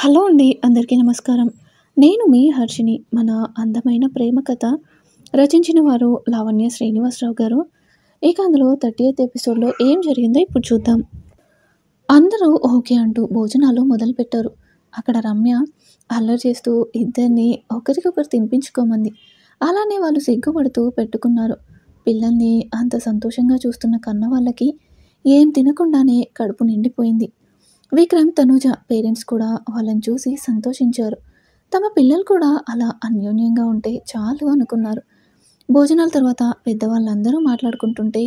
Hello అండి. అందరికీ నమస్కారం. నేను మీ హర్షిని. మన అందమైన ప్రేమ కథ రచించిన వారు లావణ్య శ్రీనివాసరావు గారు. ఇక అందులో 30th ఎపిసోడ్‌లో ఏం జరిగిందో ఇప్పుడు చూద్దాం. అందరూ ఓకే అంటూ భోజనాలు మొదలుపెట్టారు. అక్కడ రమ్య అల్లరి చేస్తూ ఇద్దరిని ఒకరికొకరు తినిపించుకోమంది. అలానే వాళ్ళు సిగ్గుపడుతూ పెట్టుకున్నారు. పిల్లల్ని అంత సంతోషంగా చూస్తున్న కన్నవాళ్ళకి ఏం తినకుండానే కడుపు నిండిపోయింది. విక్రమ్, తనూజ పేరెంట్స్ కూడా వాళ్ళని చూసి సంతోషించారు. తమ పిల్లలు కూడా అలా అన్యోన్యంగా ఉంటే చాలు అనుకున్నారు. భోజనాల తర్వాత పెద్దవాళ్ళందరూ మాట్లాడుకుంటుంటే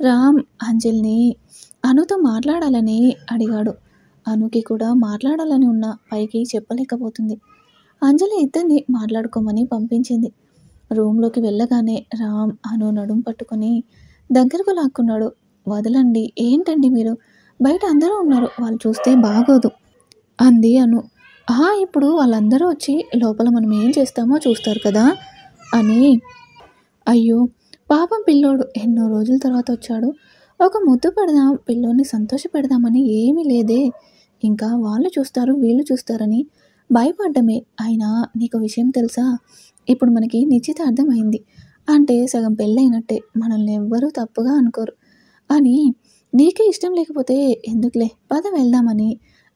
రామ్ అంజలిని అనుతో మాట్లాడాలని అడిగాడు. అనుకి కూడా మాట్లాడాలని ఉన్న పైకి చెప్పలేకపోతుంది. అంజలి ఇద్దరిని మాట్లాడుకోమని పంపించింది. రూమ్లోకి వెళ్ళగానే రామ్ అను నడుం పట్టుకొని దగ్గరకు లాక్కున్నాడు. వదలండి, ఏంటండి మీరు? బయట అందరూ ఉన్నారు, వాళ్ళు చూస్తే బాగోదు అంది అను. ఇప్పుడు వాళ్ళందరూ వచ్చి లోపల మనం ఏం చేస్తామో చూస్తారు కదా అని. అయ్యో పాపం పిల్లోడు ఎన్నో రోజుల తర్వాత వచ్చాడు. ఒక ముద్దు పెడదాం, పిల్లోని సంతోష పెడదామని ఏమీ లేదే. ఇంకా వాళ్ళు చూస్తారు వీళ్ళు చూస్తారని భయపడ్డమే. అయినా నీకు విషయం తెలుసా? ఇప్పుడు మనకి నిశ్చితార్థం అయింది అంటే సగం పెళ్ళైనట్టే. మనల్ని ఎవ్వరూ తప్పుగా అనుకోరు అని. నీకే ఇష్టం లేకపోతే ఎందుకులే, పద వెళ్దామని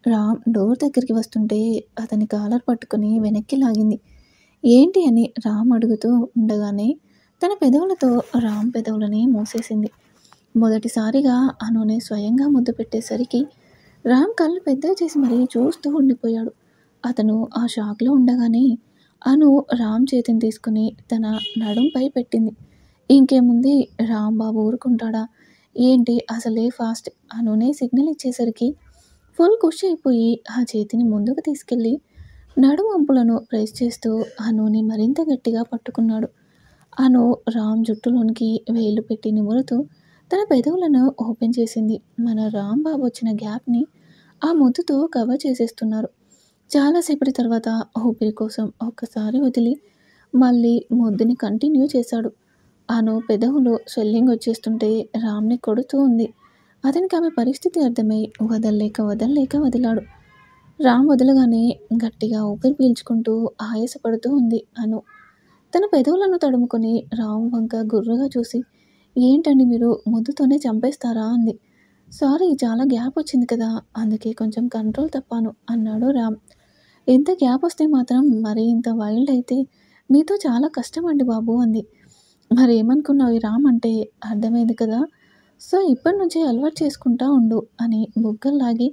రామ్ డోర్ దగ్గరికి వస్తుంటే అతని కాలర్ పట్టుకుని వెనక్కి లాగింది. ఏంటి అని రామ్ అడుగుతూ ఉండగానే తన పెదవులతో రామ్ పెదవులని మూసేసింది. మొదటిసారిగా అనునే స్వయంగా ముద్దు పెట్టేసరికి రామ్ కళ్ళు పెద్దగా చేసి మరీ చూస్తూ ఉండిపోయాడు. అతను ఆ షాక్లో ఉండగానే అను రామ్ చేతిని తీసుకుని తన నడుంపై పెట్టింది. ఇంకేముంది, రాంబాబు ఊరుకుంటాడా ఏంటి? అసలే ఫాస్ట్. అనునే సిగ్నల్ ఇచ్చేసరికి ఫుల్ ఖుషి అయిపోయి ఆ చేతిని ముందుకు తీసుకెళ్ళి నడుము వంపులను ప్రెస్ చేస్తూ అనుని మరింత గట్టిగా పట్టుకున్నాడు. అను రామ్ జుట్టులోనికి వేలు పెట్టి నిమురుతూ తన పెదవులను ఓపెన్ చేసింది. మన రాంబాబు వచ్చిన గ్యాప్ని ఆ ముద్దుతో కవర్ చేసేస్తున్నారు. చాలాసేపటి తర్వాత ఊపిరి కోసం ఒక్కసారి వదిలి మళ్ళీ ముద్దుని కంటిన్యూ చేశాడు. అను పెదవులు స్వెల్లింగ్ వచ్చేస్తుంటే రామ్ని కొడుతూ ఉంది. అతనికి ఆమె పరిస్థితి అర్థమై వదల్లేక వదిలాడు. రామ్ వదలగానే గట్టిగా ఊపిరి పీల్చుకుంటూ ఆయాసపడుతూ ఉంది అను. తన పెదవులను తడుముకొని రామ్ వంక గుర్రుగా చూసి, ఏంటండి మీరు, ముద్దుతోనే చంపేస్తారా అంది. సారీ, చాలా గ్యాప్ వచ్చింది కదా, అందుకే కొంచెం కంట్రోల్ తప్పాను అన్నాడు రామ్. ఎంత గ్యాప్ వస్తే మాత్రం మరీ ఇంత వైల్డ్ అయితే మీతో చాలా కష్టం అండి బాబు అంది. మరేమనుకున్నావు ఈ రామ్ అంటే? అర్థమైంది కదా, సో ఇప్పటి నుంచే అలవాటు చేసుకుంటా ఉండు అని బుగ్గల్లాగి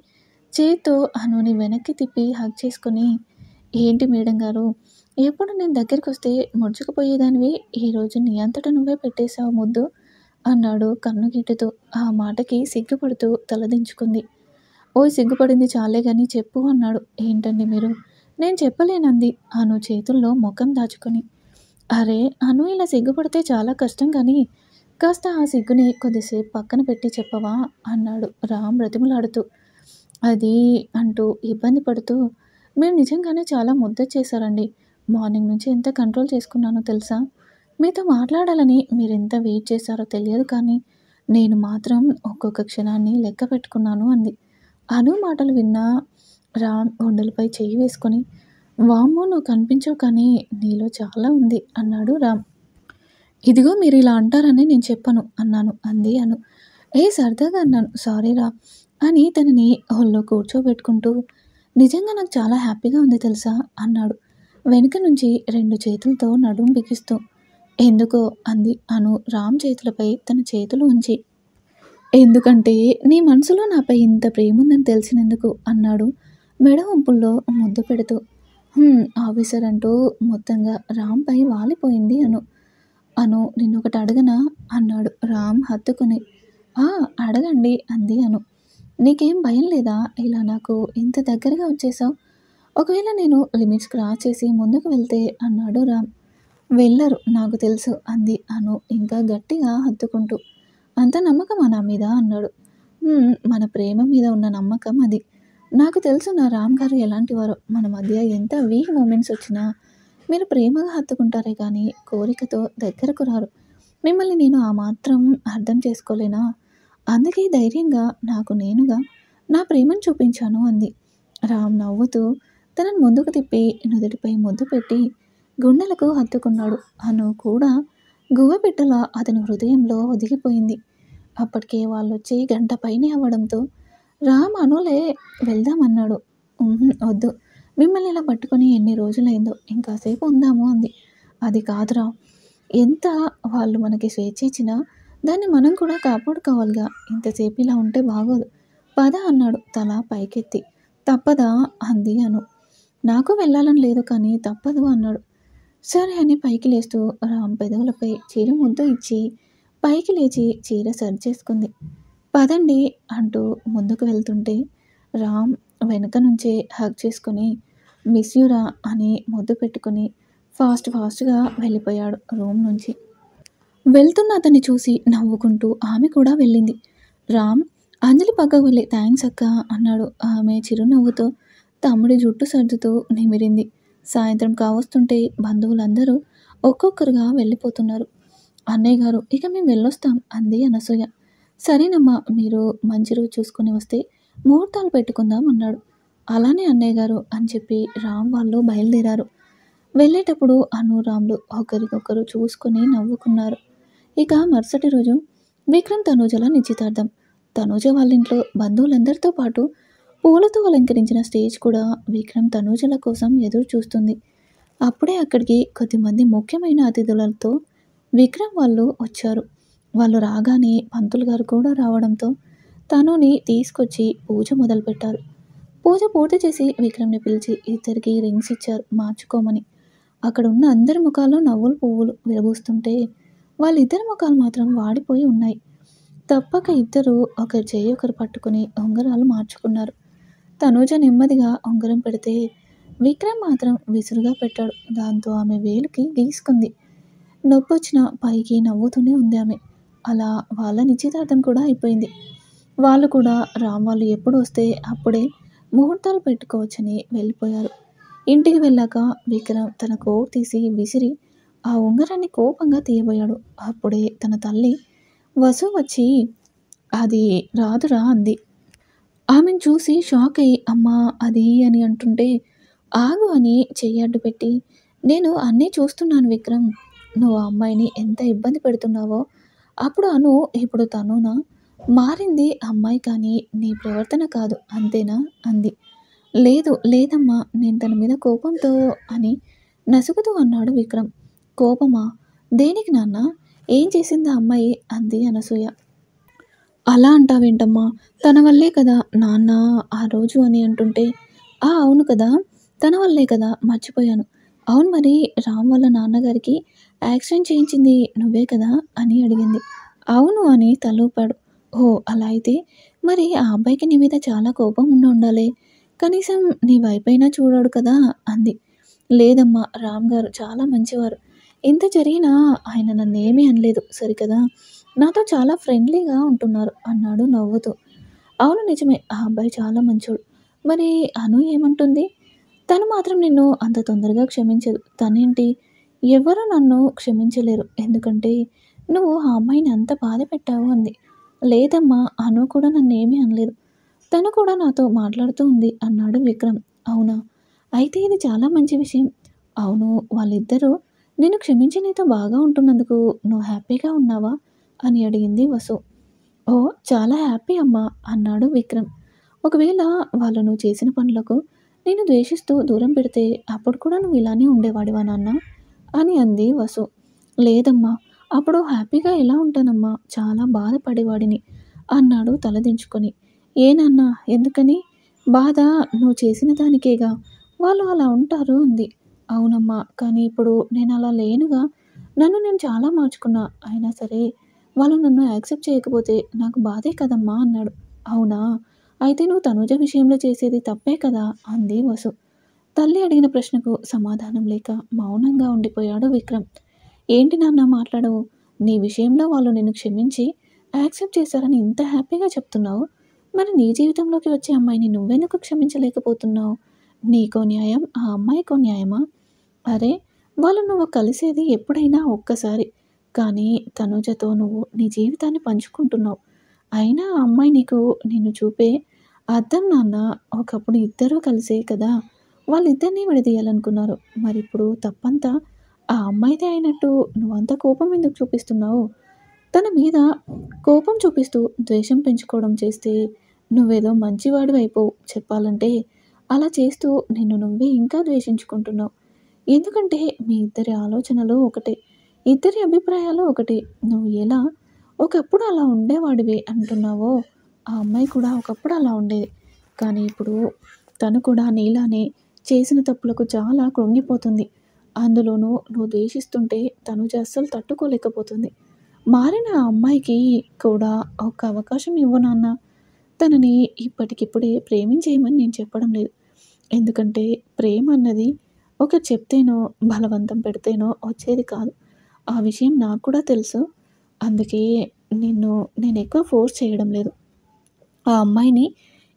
చేత్తో అనుని వెనక్కి తిప్పి హగ్ చేసుకొని, ఏంటి మేడం గారు, ఎప్పుడు నేను దగ్గరికి వస్తే ముడుచుకుపోయేదానివి, ఈరోజు నీ అంతట నువ్వే పెట్టేశావు ముద్దు అన్నాడు కన్నుగీటుతో. ఆ మాటకి సిగ్గుపడుతూ తలదించుకుంది. ఓయ్ సిగ్గుపడింది చాలే గాని చెప్పు అన్నాడు. ఏంటండి మీరు? నేను చెప్పలేనంది అను చేతుల్లో ముఖం దాచుకొని. అరే అను, ఇలా సిగ్గుపడితే చాలా కష్టం కానీ కాస్త ఆ సిగ్గుని కొద్దిసేపు పక్కన పెట్టి చెప్పవా అన్నాడు రామ్ బ్రతిమలాడుతూ. అది అంటూ ఇబ్బంది పడుతూ, మీరు నిజంగానే చాలా ముద్దొచ్చేసారండి. మార్నింగ్ నుంచి ఎంత కంట్రోల్ చేసుకున్నానో తెలుసా? మీతో మాట్లాడాలని మీరెంత వెయిట్ చేశారో తెలియదు కానీ నేను మాత్రం ఒక్కొక్క క్షణాన్ని లెక్క పెట్టుకున్నాను అంది. అను మాటలు విన్న రామ్ గుండెలపై చెయ్యి వేసుకొని, వామ్మో నువ్వు కనిపించవు కానీ నీలో చాలా ఉంది అన్నాడు రామ్. ఇదిగో మీరు ఇలా అంటారని నేను చెప్పను అన్నాను అంది అను. సరదాగా అన్నాను, సారీ రా అని తనని ఒళ్ళో కూర్చోబెట్టుకుంటూ, నిజంగా నాకు చాలా హ్యాపీగా ఉంది తెలుసా అన్నాడు వెనుక నుంచి 2 చేతులతో నడుం బిగిస్తూ. ఎందుకో అంది అను రామ్ చేతులపై తన చేతులు ఉంచి. ఎందుకంటే నీ మనసులో నాపై ఇంత ప్రేమ ఉందని తెలిసినందుకు అన్నాడు మెడ వంపుల్లో ముద్దు పెడుతూ. ఆఫీసర్ అంటూ మొత్తంగా రామ్పై వాలిపోయింది అను. అను నిన్నొకటి అడగనా అన్నాడు రామ్ హత్తుకుని. అడగండి అంది అను. నీకేం భయం లేదా? ఇలా నాకు ఇంత దగ్గరగా వచ్చేసావు. ఒకవేళ నేను లిమిట్స్ క్రాస్ చేసి ముందుకు వెళ్తే అన్నాడు రామ్. వెళ్ళరు నాకు తెలుసు అంది అను ఇంకా గట్టిగా హత్తుకుంటూ. అంత నమ్మకమా నా మీద అన్నాడు. మన ప్రేమ మీద ఉన్న నమ్మకం అది. నాకు తెలుసు నా రామ్ గారు ఎలాంటివారో. మన మధ్య ఎంత వీక్ మూమెంట్స్ వచ్చినా మీరు ప్రేమగా హత్తుకుంటారే కానీ కోరికతో దగ్గరకు రారు. మిమ్మల్ని నేను ఆ మాత్రం అర్థం చేసుకోలేనా? అందుకే ధైర్యంగా నాకు నేనుగా నా ప్రేమను చూపించాను అంది. రామ్ నవ్వుతూ తనను ముందుకు తిప్పి నుదుటిపై ముద్దు పెట్టి గుండెలకు హత్తుకున్నాడు. అను కూడా గువ్వపిట్టలా అతని హృదయంలో ఒదిగిపోయింది. అప్పటికే వాళ్ళొచ్చి గంట పైనే అవ్వడంతో రామ్ అనులే వెళ్దామన్నాడు. వద్దు, మిమ్మల్ని ఇలా పట్టుకొని ఎన్ని రోజులైందో, ఇంకాసేపు ఉందాము అంది. అది కాదురా, ఎంత వాళ్ళు మనకి స్వేచ్ఛ ఇచ్చినా దాన్ని మనం కూడా కాపాడుకోవాలిగా, ఇంతసేపు ఇలా ఉంటే బాగోదు, పద అన్నాడు తల పైకెత్తి. తప్పదా అంది అను. నాకు వెళ్ళాలని లేదు కానీ తప్పదు అన్నాడు. సరే అని పైకి లేస్తూ రామ్ పెదవులపై చిరు ముద్దు ఇచ్చి పైకి లేచి చీర సరి చేసుకుంది. పదండి అంటూ ముందుకు వెళ్తుంటే రామ్ వెనక నుంచే హగ్ చేసుకుని మిస్ యూరా అని ముద్దు పెట్టుకుని ఫాస్ట్గా వెళ్ళిపోయాడు రూమ్ నుంచి. వెళ్తున్న అతన్ని చూసి నవ్వుకుంటూ ఆమె కూడా వెళ్ళింది. రామ్ అంజలి పక్కకు వెళ్ళి థ్యాంక్స్ అక్క అన్నాడు. ఆమె చిరునవ్వుతో తమ్ముడి జుట్టు సర్దుతూ నిమిరింది. సాయంత్రం కావస్తుంటే బంధువులందరూ ఒక్కొక్కరుగా వెళ్ళిపోతున్నారు. అన్నయ్య గారు, ఇక మేము వెళ్ళొస్తాం అంది అనసూయ. సరేనమ్మా, మీరు మంచి రోజు చూసుకుని వస్తే ముహూర్తాలు పెట్టుకుందాం అన్నాడు. అలానే అన్నయ్య గారు అని చెప్పి రామ్ వాళ్ళు బయలుదేరారు. వెళ్ళేటప్పుడు అను రాములు ఒకరికొకరు చూసుకుని నవ్వుకున్నారు. ఇక మరుసటి రోజు విక్రమ్ తనూజల నిశ్చితార్థం. తనూజ వాళ్ళ ఇంట్లో బంధువులందరితో పాటు పూలతో అలంకరించిన స్టేజ్ కూడా విక్రమ్ తనూజల కోసం ఎదురు చూస్తుంది. అప్పుడే అక్కడికి కొద్దిమంది ముఖ్యమైన అతిథులతో విక్రమ్ వాళ్ళు వచ్చారు. వాళ్ళు రాగానే పంతులు గారు కూడా రావడంతో తనుని తీసుకొచ్చి పూజ మొదలుపెట్టారు. పూజ పూర్తి చేసి విక్రమ్ని పిలిచి ఇద్దరికి రింగ్స్ ఇచ్చారు మార్చుకోమని. అక్కడ ఉన్న అందరి ముఖాల్లో నవ్వులు పువ్వులు విరబూస్తుంటే వాళ్ళిద్దరి ముఖాలు మాత్రం వాడిపోయి ఉన్నాయి. తప్పక ఇద్దరు ఒకరి చేయి ఒకరు పట్టుకుని ఉంగరాలు మార్చుకున్నారు. తనూజ నెమ్మదిగా ఉంగరం పెడితే విక్రమ్ మాత్రం విసురుగా పెట్టాడు. దాంతో ఆమె వేలుకి గీసుకుంది. నొప్పొచ్చిన పైకి నవ్వుతూనే ఉంది ఆమె. అలా వాళ్ళ నిశ్చితార్థం కూడా అయిపోయింది. వాళ్ళు కూడా రామ్ వాళ్ళు ఎప్పుడు వస్తే అప్పుడే ముహూర్తాలు పెట్టుకోవచ్చని వెళ్ళిపోయారు. ఇంటికి వెళ్ళాక విక్రమ్ తన కోట్ తీసి విసిరి ఆ ఉంగరాన్ని కోపంగా తీయబోయాడు. అప్పుడే తన తల్లి వసు వచ్చి అది రాదురా అంది. ఆమెను చూసి షాక్ అయ్యి అమ్మా అది అని అంటుంటే ఆగు అని చెయ్యడ్డు పెట్టి నేను అన్నీ చూస్తున్నాను విక్రమ్, నువ్వు ఆ అమ్మాయిని ఎంత ఇబ్బంది పెడుతున్నావో. అప్పుడు అను, ఇప్పుడు తనునా మారింది అమ్మాయి కానీ నీ ప్రవర్తన కాదు అంతేనా అంది. లేదు లేదమ్మా, నేను తన మీద కోపంతో అని నసుగుతూ అన్నాడు విక్రమ్. కోపమా? దేనికి నాన్న? ఏం చేసిందా అమ్మాయి అంది అనసూయ. అలా అంటావేంటమ్మా, తన వల్లే కదా నాన్న ఆ రోజు అని అంటుంటే అవును కదా, తన వల్లే కదా, మర్చిపోయాను. అవును మరి రామ్ వాళ్ళ నాన్నగారికి యాక్సిడెంట్ చేయించింది నువ్వే కదా అని అడిగింది. అవును అని తలూపాడు. ఓ అలా అయితే మరి ఆ అబ్బాయికి నీ మీద చాలా కోపం ఉండాలి, కనీసం నీ వైపైనా చూడాడు కదా అంది. లేదమ్మా, రామ్ గారు చాలా మంచివారు, ఇంత జరిగినా ఆయన నన్నేమీ అనలేదు సరికదా, నాతో చాలా ఫ్రెండ్లీగా ఉంటున్నారు అన్నాడు నవ్వుతూ. అవును నిజమే, ఆ అబ్బాయి చాలా మంచోడు. మరి అను ఏమంటుంది? తను మాత్రం నిన్ను అంత తొందరగా క్షమించదు. తనేంటి, ఎవరు నన్ను క్షమించలేరు, ఎందుకంటే నువ్వు ఆ అమ్మాయిని అంత బాధ పెట్టావు అంది. లేదమ్మా, అను కూడా నన్నేమీ అనలేదు, తను కూడా నాతో మాట్లాడుతూ ఉంది అన్నాడు విక్రమ్. అవునా, అయితే ఇది చాలా మంచి విషయం. అవును, వాళ్ళిద్దరూ నిన్ను క్షమించి నీతో బాగా ఉంటున్నందుకు నువ్వు హ్యాపీగా ఉన్నావా అని అడిగింది వసు. ఓ చాలా హ్యాపీ అమ్మా అన్నాడు విక్రమ్. ఒకవేళ వాళ్ళు నువ్వు చేసిన పనులకు నేను ద్వేషిస్తూ దూరం పెడితే అప్పుడు కూడా నువ్వు ఇలానే ఉండేవాడివా నాన్న అని అంది వసు. లేదమ్మా, అప్పుడు హ్యాపీగా ఎలా ఉంటానమ్మా, చాలా బాధపడేవాడిని అన్నాడు తలదించుకొని. ఏ నాన్న ఎందుకని? బాధ నువ్వు చేసిన దానికేగా, వాళ్ళు అలా ఉంటారు అంది. అవునమ్మా, కానీ ఇప్పుడు నేను అలా లేనుగా, నన్ను నేను చాలా మార్చుకున్నా, అయినా సరే వాళ్ళు నన్ను యాక్సెప్ట్ చేయకపోతే నాకు బాధే కదమ్మా అన్నాడు. అవునా, అయితే నువ్వు తనుజ విషయంలో చేసేది తప్పే కదా అంది వసు. తల్లి అడిగిన ప్రశ్నకు సమాధానం లేక మౌనంగా ఉండిపోయాడు విక్రమ్. ఏంటి నాన్న మాట్లాడవు? నీ విషయంలో వాళ్ళు నిన్ను క్షమించి యాక్సెప్ట్ చేశారని ఇంత హ్యాపీగా చెప్తున్నావు, మరి నీ జీవితంలోకి వచ్చే అమ్మాయిని నువ్వెందుకు క్షమించలేకపోతున్నావు? నీకో న్యాయం, ఆ అమ్మాయికో న్యాయమా? అరే, వాళ్ళు నువ్వు కలిసేది ఎప్పుడైనా ఒక్కసారి, కానీ తనుజతో నువ్వు నీ జీవితాన్ని పంచుకుంటున్నావు. అయినా ఆ అమ్మాయి నీకు నిన్ను చూపే అద్దం నాన్న. ఒకప్పుడు ఇద్దరూ కలిసే కదా వాళ్ళిద్దరిని విడదీయాలనుకున్నారు. మరిప్పుడు తప్పంతా ఆ అమ్మాయిదే అయినట్టు నువ్వంత కోపం ఎందుకు చూపిస్తున్నావు? తన మీద కోపం చూపిస్తూ ద్వేషం పెంచుకోవడం చేస్తే నువ్వేదో మంచివాడివైపోవు చెప్పాలంటే. అలా చేస్తూ నిన్ను నువ్వే ఇంకా ద్వేషించుకుంటున్నావు. ఎందుకంటే మీ ఇద్దరి ఆలోచనలు ఒకటే. ఇద్దరి అభిప్రాయాలు ఒకటే. నువ్వు ఎలా ఒకప్పుడు అలా ఉండేవాడివి అంటున్నావో, ఆ అమ్మాయి కూడా ఒకప్పుడు అలా ఉండేది. కానీ ఇప్పుడు తను కూడా నీలానే చేసిన తప్పులకు చాలా కృంగిపోతుంది. అందులోనూ నువ్వు ద్వేషిస్తుంటే తనుజ అస్సలు తట్టుకోలేకపోతుంది. మారిన ఆ అమ్మాయికి కూడా ఒక అవకాశం ఇవ్వు నాన్న. తనని ఇప్పటికిప్పుడే ప్రేమించేయమని నేను చెప్పడం లేదు. ఎందుకంటే ప్రేమ అన్నది ఒకరు చెప్తేనో, బలవంతం పెడితేనో వచ్చేది కాదు. ఆ విషయం నాకు కూడా తెలుసు. అందుకే నేనెక్కువ ఫోర్స్ చేయడం లేదు. ఆ అమ్మాయిని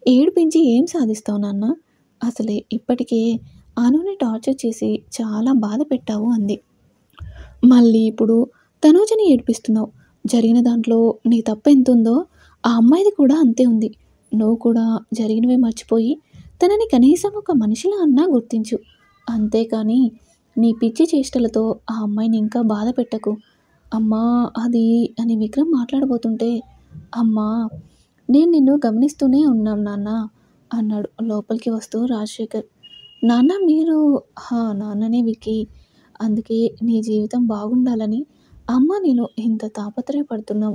ఏడిపించి ఏం సాధిస్తావు నాన్న? అసలే ఇప్పటికే అనుని టార్చర్ చేసి చాలా బాధ పెట్టావు అంది. మళ్ళీ ఇప్పుడు తనూజని ఏడిపిస్తున్నావు. జరిగిన దాంట్లో నీ తప్పెంతుందో ఆ అమ్మాయిది కూడా అంతే ఉంది. నువ్వు కూడా జరిగినవి మర్చిపోయి తనని కనీసం ఒక మనిషిలా అన్నా గుర్తించు. అంతేకానీ నీ పిచ్చి చేష్టలతో ఆ అమ్మాయిని ఇంకా బాధ పెట్టకు. అమ్మా అది అని విక్రమ్ మాట్లాడబోతుంటే, అమ్మా నేను నిన్ను గమనిస్తూనే ఉన్నాం నాన్న అన్నాడు లోపలికి వస్తూ రాజశేఖర్. నాన్న మీరు నాన్ననే విక్కీ. అందుకే నీ జీవితం బాగుండాలని అమ్మ నేను ఇంత తాపత్రయపడుతున్నాం.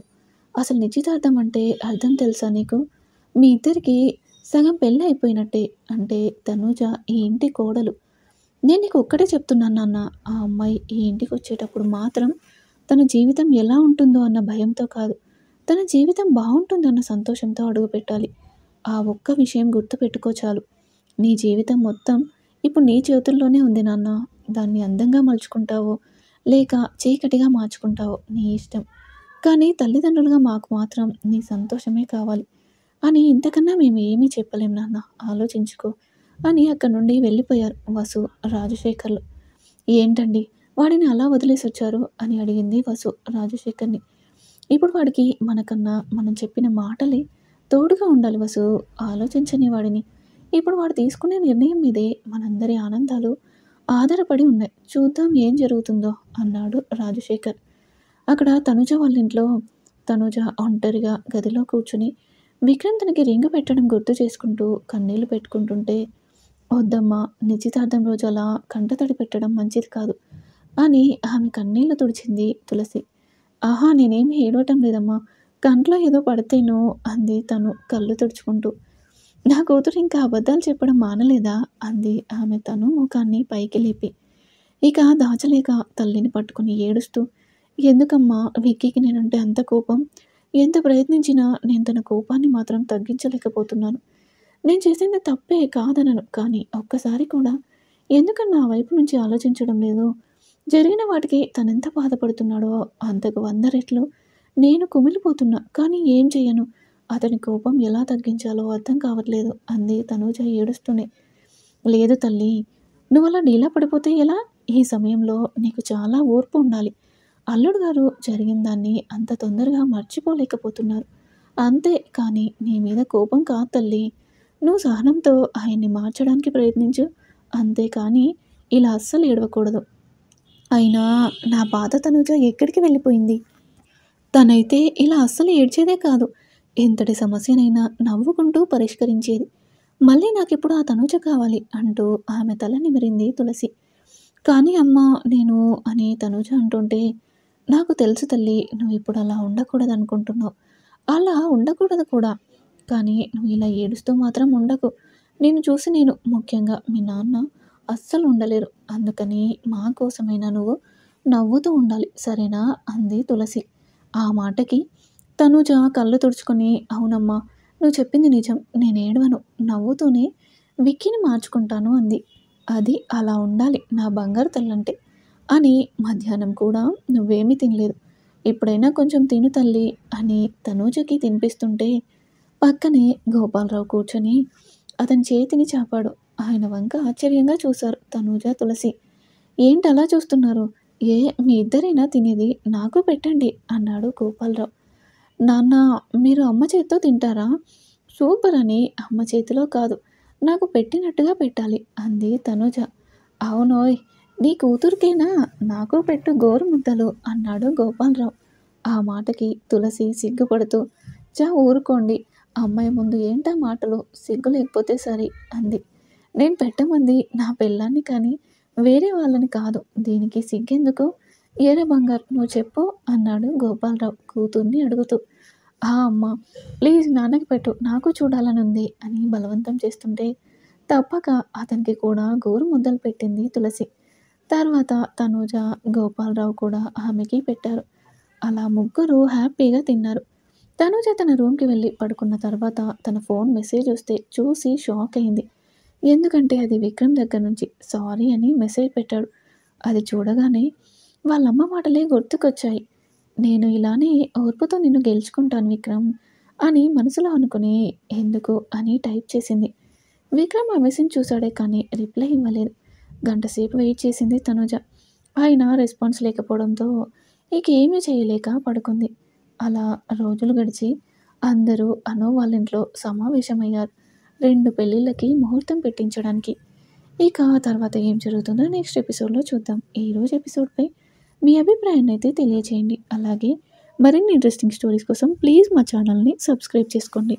అసలు నిశ్చితార్థం అంటే అర్థం తెలుసా నీకు? మీ ఇద్దరికి సగం పెళ్ళి అయిపోయినట్టే. అంటే తనూజ ఈ ఇంటి కోడలు. నేను నీకు ఒక్కటే చెప్తున్నాను నాన్న. ఆ అమ్మాయి ఈ ఇంటికి వచ్చేటప్పుడు మాత్రం తన జీవితం ఎలా ఉంటుందో అన్న భయంతో కాదు, తన జీవితం బాగుంటుందన్న సంతోషంతో అడుగుపెట్టాలి. ఆ ఒక్క విషయం గుర్తుపెట్టుకో చాలు. నీ జీవితం మొత్తం ఇప్పుడు నీ చేతుల్లోనే ఉంది నాన్న. దాన్ని అందంగా మలుచుకుంటావో, లేక చీకటిగా మార్చుకుంటావో నీ ఇష్టం. కానీ తల్లిదండ్రులుగా మాకు మాత్రం నీ సంతోషమే కావాలి అని ఇంతకన్నా మేము ఏమీ చెప్పలేం నాన్న. ఆలోచించుకో అని అక్కడి నుండి వెళ్ళిపోయారు వసు, రాజశేఖర్లు. ఏంటండి వాడిని అలా వదిలేసొచ్చారు అని అడిగింది వసు రాజశేఖర్ని. ఇప్పుడు వాడికి మనకన్నా మనం చెప్పిన మాటలే తోడుగా ఉండాలి వసు. ఆలోచించని వాడిని. ఇప్పుడు వాడు తీసుకునే నిర్ణయం మీదే మనందరి ఆనందాలు ఆధారపడి ఉన్నాయి. చూద్దాం ఏం జరుగుతుందో అన్నాడు రాజశేఖర్. అక్కడ తనుజ వాళ్ళ ఇంట్లో తనుజ ఒంటరిగా గదిలో కూర్చుని విక్రమ్ తనకి రింగు పెట్టడం గుర్తు చేసుకుంటూ కన్నీళ్లు పెట్టుకుంటుంటే, వద్దమ్మా నిశ్చితార్థం రోజు అలా కంటతడి పెట్టడం మంచిది కాదు అని ఆమె కన్నీళ్లు తుడిచింది తులసి. ఆహా నేనేమి ఏడవటం లేదమ్మా, కంట్లో ఏదో పడితేనో అంది తను కళ్ళు తుడుచుకుంటూ. నా కూతురు ఇంకా అబద్ధాలు చెప్పడం మానలేదా అంది ఆమె తను ముఖాన్ని పైకి లేపి. ఇక దాచలేక తల్లిని పట్టుకుని ఏడుస్తూ, ఎందుకమ్మా విక్కీకి నేనంటే అంత కోపం? ఎంత ప్రయత్నించినా నేను తన కోపాన్ని మాత్రం తగ్గించలేకపోతున్నాను. నేను చేసింది తప్పే కాదనను, కానీ ఒక్కసారి కూడా ఎందుకని నా వైపు నుంచి ఆలోచించడం లేదు? జరిగిన వాటికి తనెంత బాధపడుతున్నాడో అంతకు 100 రెట్లు నేను కుమిలిపోతున్నా. కానీ ఏం చెయ్యను? అతని కోపం ఎలా తగ్గించాలో అర్థం కావట్లేదు అంది తనూజ ఏడుస్తూనే. లేదు తల్లి, నువ్వలా డీలా పడిపోతే ఎలా? ఈ సమయంలో నీకు చాలా ఓర్పు ఉండాలి. అల్లుడు గారు జరిగిన దాన్ని అంత తొందరగా మర్చిపోలేకపోతున్నారు. అంతే కానీ నీ మీద కోపం కాదు తల్లి. నువ్వు సహనంతో ఆయన్ని మార్చడానికి ప్రయత్నించు. అంతేకాని ఇలా అస్సలు ఏడవకూడదు. అయినా నా బాధ తనుజ ఎక్కడికి వెళ్ళిపోయింది? తనైతే ఇలా అస్సలు ఏడ్చేదే కాదు. ఎంతటి సమస్యనైనా నవ్వుకుంటూ పరిష్కరించేది. మళ్ళీ నాకిప్పుడు ఆ తనుజ కావాలి అంటూ ఆమె తల నిమిరింది తులసి. కానీ అమ్మా నేను అని తనుజ అంటుంటే, నాకు తెలుసు తల్లి నువ్వు ఇప్పుడు అలా ఉండకూడదనుకుంటున్నావు. అలా ఉండకూడదు కూడా. కానీ నువ్వు ఇలా ఏడుస్తూ మాత్రం ఉండకు. నిన్ను చూసి నేను, ముఖ్యంగా మీ నాన్న అస్సలు ఉండలేరు. అందుకని మా కోసమైనా నువ్వు నవ్వుతూ ఉండాలి సరేనా అంది తులసి. ఆ మాటకి తనుజ కళ్ళు తుడుచుకొని, అవునమ్మా నువ్వు చెప్పింది నిజం. నేను ఏడవను, నవ్వుతూనే విక్కీని మార్చుకుంటాను అంది. అది అలా ఉండాలి నా బంగారు తల్లంటే అని. మధ్యాహ్నం కూడా నువ్వేమీ తినలేదు, ఎప్పుడైనా కొంచెం తిను తల్లి అని తనూజకి తినిపిస్తుంటే పక్కనే గోపాలరావు కూర్చొని అతని చేతిని చాపాడు. ఆయన వంక ఆశ్చర్యంగా చూశారు తనూజ, తులసి. ఏంటలా చూస్తున్నారు? ఏ మీ ఇద్దరైనా తినేది? నాకు పెట్టండి అన్నాడు గోపాలరావు. నాన్న మీరు అమ్మ చేత్తో తింటారా? సూపర్ అని అమ్మ చేతిలో కాదు నాకు పెట్టినట్టుగా పెట్టాలి అంది తనుజ. అవునోయ్, నీ కూతురికేనా, నాకు పెట్టు గోరుముద్దలు అన్నాడు గోపాలరావు. ఆ మాటకి తులసి సిగ్గుపడుతూ, ఊరుకోండి, అమ్మాయి ముందు ఏంటా మాటలు, సిగ్గు లేకపోతే సరి అంది. నేను పెట్టమంది నా పెళ్ళాన్ని కానీ వేరే వాళ్ళని కాదు, దీనికి సిగ్గెందుకు? ఏరే బంగారు, నువ్వు చెప్పు అన్నాడు గోపాలరావు కూతుర్ని అడుగుతూ. అమ్మ, ప్లీజ్ నాన్నకి పెట్టు, నాకు చూడాలని ఉంది అని బలవంతం చేస్తుంటే తప్పక అతనికి కూడా గోరు ముద్దలు పెట్టింది తులసి. తర్వాత తనూజ, గోపాలరావు కూడా ఆమెకి పెట్టారు. అలా ముగ్గురు హ్యాపీగా తిన్నారు. తనూజ తన రూమ్కి వెళ్ళి పడుకున్న తర్వాత తన ఫోన్ మెసేజ్ వస్తే చూసి షాక్ అయింది. ఎందుకంటే అది విక్రమ్ దగ్గర నుంచి సారీ అని మెసేజ్ పెట్టాడు. అది చూడగానే వాళ్ళమ్మ మాటలే గుర్తుకొచ్చాయి. నేను ఇలానే ఓర్పుతో నిన్ను గెలుచుకుంటాను విక్రమ్ అని మనసులో అనుకుని ఎందుకు అని టైప్ చేసింది. విక్రమ్ ఆ మెసేజ్ చూశాడే కానీ రిప్లై ఇవ్వలేదు. గంటసేపు వెయిట్ చేసింది తనుజ. అయినా రెస్పాన్స్ లేకపోవడంతో ఇక ఏమీ చేయలేక పడుకుంది. అలా రోజులు గడిచి అందరూ అను వాళ్ళ ఇంట్లో సమావేశమయ్యారు 2 పెళ్ళిళ్ళకి ముహూర్తం పెట్టించడానికి. ఇక తర్వాత ఏం జరుగుతుందో నెక్స్ట్ ఎపిసోడ్లో చూద్దాం. ఈరోజు ఎపిసోడ్పై మీ అభిప్రాయాన్ని అయితే తెలియజేయండి. అలాగే మరిన్ని ఇంట్రెస్టింగ్ స్టోరీస్ కోసం ప్లీజ్ మా ఛానల్ని సబ్స్క్రైబ్ చేసుకోండి.